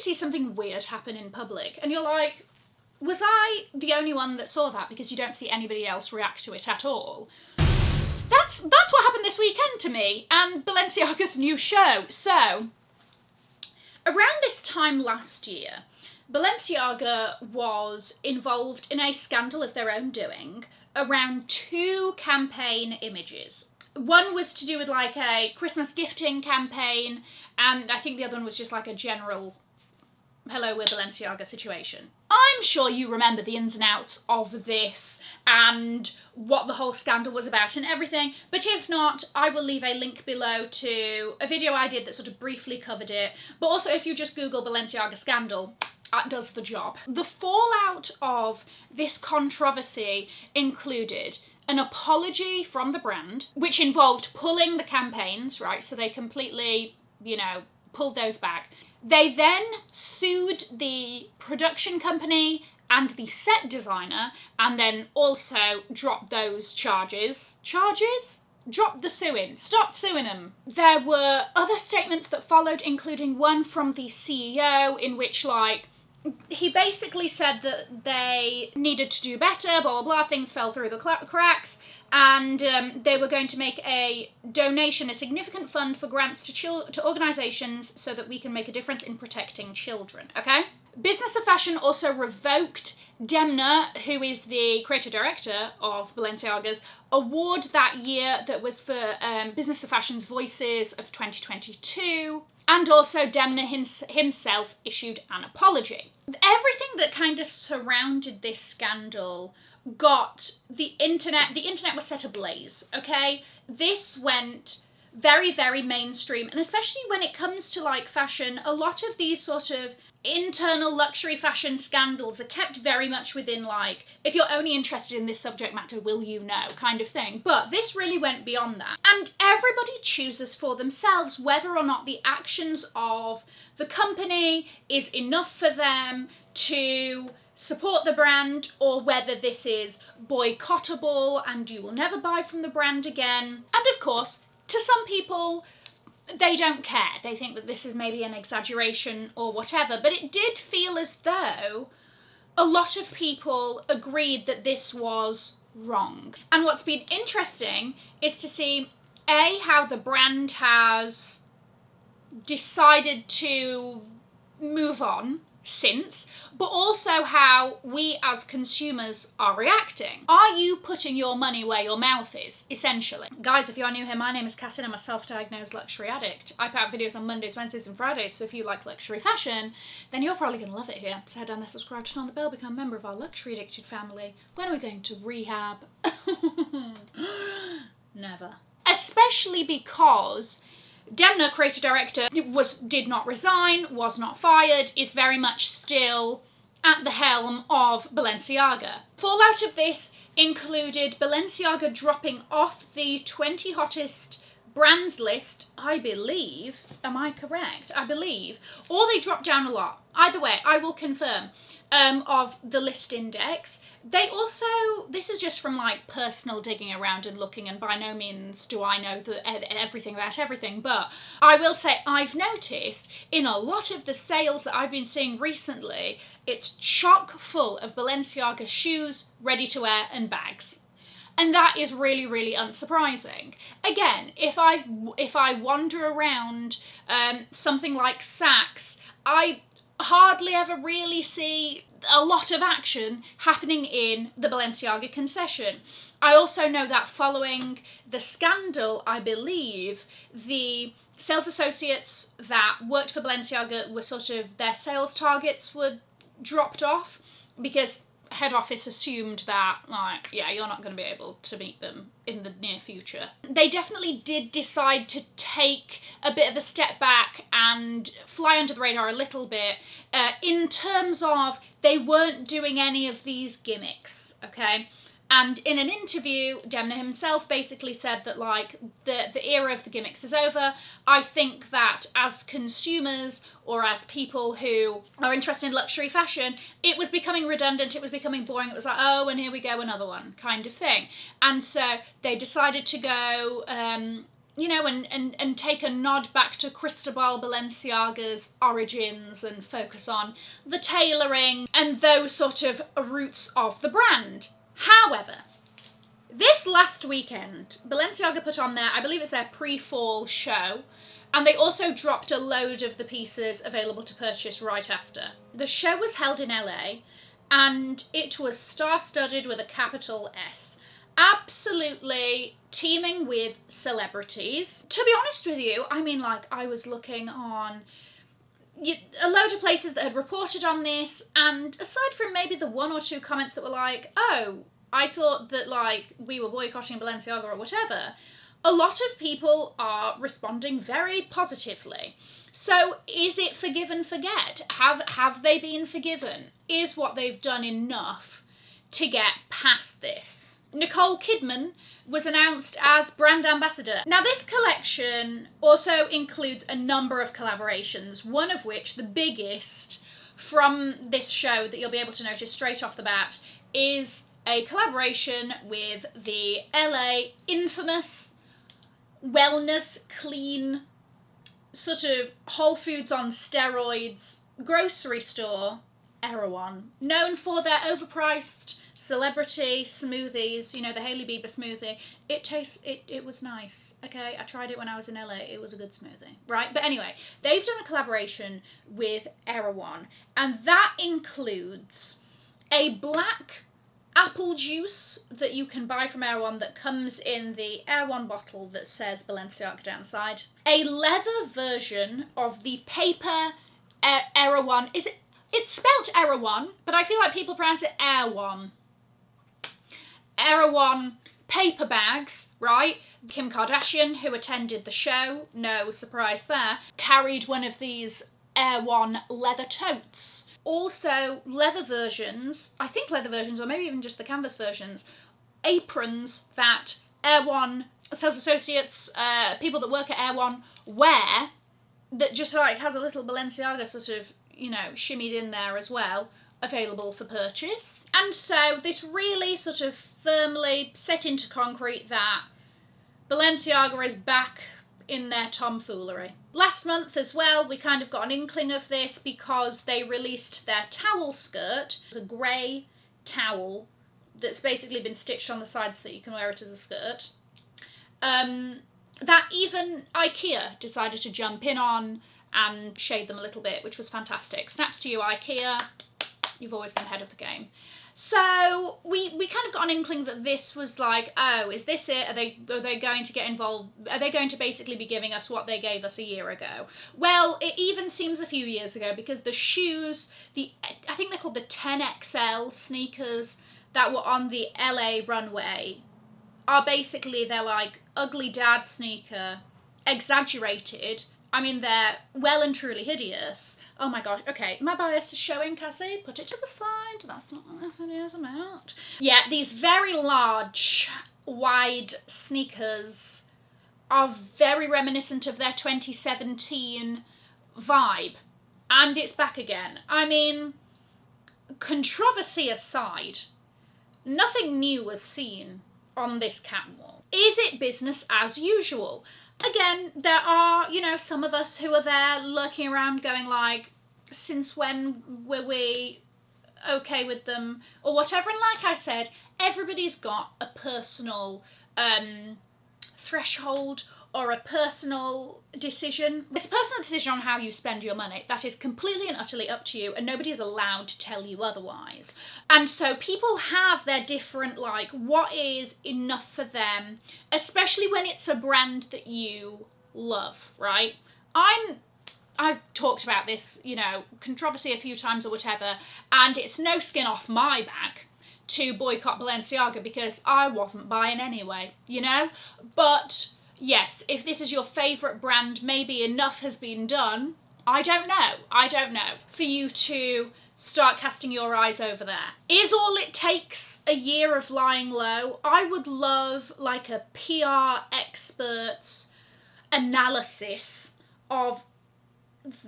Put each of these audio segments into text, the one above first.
see something weird happen in public and you're like, was I the only one that saw that because you don't see anybody else react to it at all? That's what happened this weekend to me and Balenciaga's new show. So, around this time last year, Balenciaga was involved in a scandal of their own doing around 2 campaign images. One was to do with like a Christmas gifting campaign, and I think the other one was just like a general hello, we're Balenciaga situation. I'm sure you remember the ins and outs of this and what the whole scandal was about and everything, but if not, I will leave a link below to a video I did that sort of briefly covered it, but also if you just Google Balenciaga Scandal, that does the job. The fallout of this controversy included an apology from the brand, which involved pulling the campaigns, right, so they completely, you know, pulled those back. They then sued the production company and the set designer, and then also dropped those charges. Charges? Dropped the suing. Stopped suing them. There were other statements that followed, including one from the CEO in which, like, he basically said that they needed to do better, blah, blah, blah, things fell through the cracks, and they were going to make a donation, a significant fund for grants to organisations so that we can make a difference in protecting children, okay? Business of Fashion also revoked Demna, who is the creative director of Balenciaga's, award that year that was for Business of Fashion's Voices of 2022. And also Demna himself issued an apology. Everything that kind of surrounded this scandal got the internet was set ablaze, okay? This went very, very mainstream, and especially when it comes to like fashion, a lot of these sort of internal luxury fashion scandals are kept very much within like, if you're only interested in this subject matter, will you know, kind of thing. But this really went beyond that. And everybody chooses for themselves whether or not the actions of the company is enough for them to support the brand, or whether this is boycottable and you will never buy from the brand again. And of course, to some people, they don't care. They think that this is maybe an exaggeration or whatever, but it did feel as though a lot of people agreed that this was wrong. And what's been interesting is to see, A, how the brand has decided to move on since, but also how we as consumers are reacting. Are you putting your money where your mouth is, essentially? Guys, if you are new here, my name is Cassie and I'm a self-diagnosed luxury addict. I put out videos on Mondays, Wednesdays and Fridays, so if you like luxury fashion, then you're probably going to love it here. So head down there, subscribe, turn on the bell, become a member of our luxury addicted family. When are we going to rehab? Never. Especially because Demna, creative director, did not resign, was not fired, is very much still at the helm of Balenciaga. Fallout of this included Balenciaga dropping off the 20 hottest brands list, I believe. Am I correct? I believe. Or they dropped down a lot. Either way, I will confirm, of the list index. They also, this is just from like personal digging around and looking, and by no means do I know everything about everything, but I will say I've noticed in a lot of the sales that I've been seeing recently, it's chock full of Balenciaga shoes, ready to wear and bags. And that is really, really unsurprising. Again, if I wander around something like Saks, I hardly ever really see a lot of action happening in the Balenciaga concession. I also know that following the scandal, I believe, the sales associates that worked for Balenciaga were sort of, their sales targets were dropped off because head office assumed that, like, yeah, you're not going to be able to meet them in the near future. They definitely did decide to take a bit of a step back and fly under the radar a little bit in terms of they weren't doing any of these gimmicks, okay? And in an interview, Demna himself basically said that, like, the era of the gimmicks is over. I think that as consumers or as people who are interested in luxury fashion, it was becoming redundant, it was becoming boring. It was like, oh, and here we go, another one, kind of thing. And so they decided to go you know, and take a nod back to Cristobal Balenciaga's origins and focus on the tailoring and those sort of roots of the brand. However, this last weekend, Balenciaga put on I believe it's their pre-fall show, and they also dropped a load of the pieces available to purchase right after. The show was held in LA, and it was star-studded with a capital S. Absolutely teeming with celebrities. To be honest with you, I mean, like, I was looking on a load of places that had reported on this, and aside from maybe the one or two comments that were like, oh, I thought that, like, we were boycotting Balenciaga or whatever, a lot of people are responding very positively. So is it forgive and forget? Have they been forgiven? Is what they've done enough to get past this? Nicole Kidman was announced as brand ambassador. Now, this collection also includes a number of collaborations, one of which, the biggest from this show that you'll be able to notice straight off the bat, is a collaboration with the LA infamous wellness, clean, sort of Whole Foods on steroids grocery store, Erewhon, known for their overpriced celebrity smoothies, you know, the Hailey Bieber smoothie. It was nice, okay? I tried it when I was in LA. It was a good smoothie, right? But anyway, they've done a collaboration with Erewhon, and that includes a black apple juice that you can buy from Erewhon that comes in the Erewhon bottle that says Balenciaga down the side. A leather version of the paper Erewhon. It's spelled Erewhon, but I feel like people pronounce it Erewhon. Erewhon paper bags, right? Kim Kardashian, who attended the show, no surprise there, carried one of these Erewhon leather totes. Also, leather versions, I think leather versions, or maybe even just the canvas versions, aprons that Erewhon sales associates, people that work at Erewhon wear, that just like has a little Balenciaga sort of, you know, shimmied in there as well, available for purchase. And so this really sort of firmly set into concrete that Balenciaga is back in their tomfoolery. Last month as well, we kind of got an inkling of this because they released their towel skirt. It's a grey towel that's basically been stitched on the side so that you can wear it as a skirt. That even Ikea decided to jump in on and shade them a little bit, which was fantastic. Snaps to you, Ikea. You've always been ahead of the game. So we kind of got an inkling that this was like, oh, is this it? Are they going to get involved? Are they going to basically be giving us what they gave us a year ago? Well, it even seems a few years ago, because the shoes, I think they're called the 10XL sneakers that were on the LA runway, are basically, they're like ugly dad sneaker, exaggerated. I mean, they're well and truly hideous. Oh my gosh, okay, my bias is showing, Cassie. Put it to the side. That's not what this video is about. Yeah, these very large, wide sneakers are very reminiscent of their 2017 vibe. And it's back again. I mean, controversy aside, nothing new was seen on this catwalk. Is it business as usual? Again, there are, you know, some of us who are there lurking around going like, since when were we okay with them or whatever? And like I said, everybody's got a personal threshold or a personal decision. It's a personal decision on how you spend your money. That is completely and utterly up to you, and nobody is allowed to tell you otherwise. And so people have their different, like, what is enough for them, especially when it's a brand that you love, right? I've talked about this, you know, controversy a few times or whatever, and it's no skin off my back to boycott Balenciaga because I wasn't buying anyway, you know? But yes, if this is your favourite brand, maybe enough has been done, I don't know, for you to start casting your eyes over there. Is all it takes a year of lying low? I would love like a PR expert's analysis of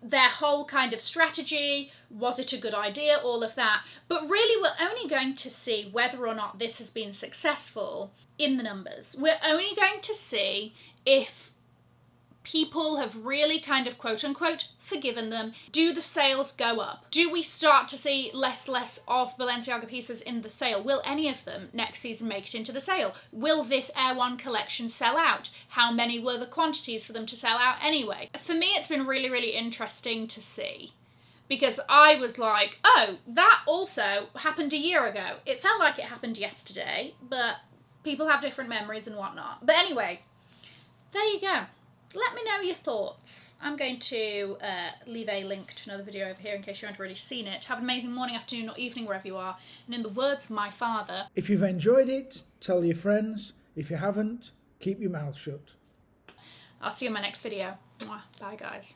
their whole kind of strategy. Was it a good idea? All of that. But really, we're only going to see whether or not this has been successful in the numbers. We're only going to see if people have really kind of quote unquote forgiven them? Do the sales go up? Do we start to see less of Balenciaga pieces in the sale? Will any of them next season make it into the sale? Will this Erewhon collection sell out? How many were the quantities for them to sell out anyway? For me, it's been really, really interesting to see. Because I was like, oh, that also happened a year ago. It felt like it happened yesterday, but people have different memories and whatnot. But anyway, there you go. Let me know your thoughts. I'm going to leave a link to another video over here in case you haven't already seen it. Have an amazing morning, afternoon or evening wherever you are. And in the words of my father... If you've enjoyed it, tell your friends. If you haven't, keep your mouth shut. I'll see you in my next video. Mwah. Bye, guys.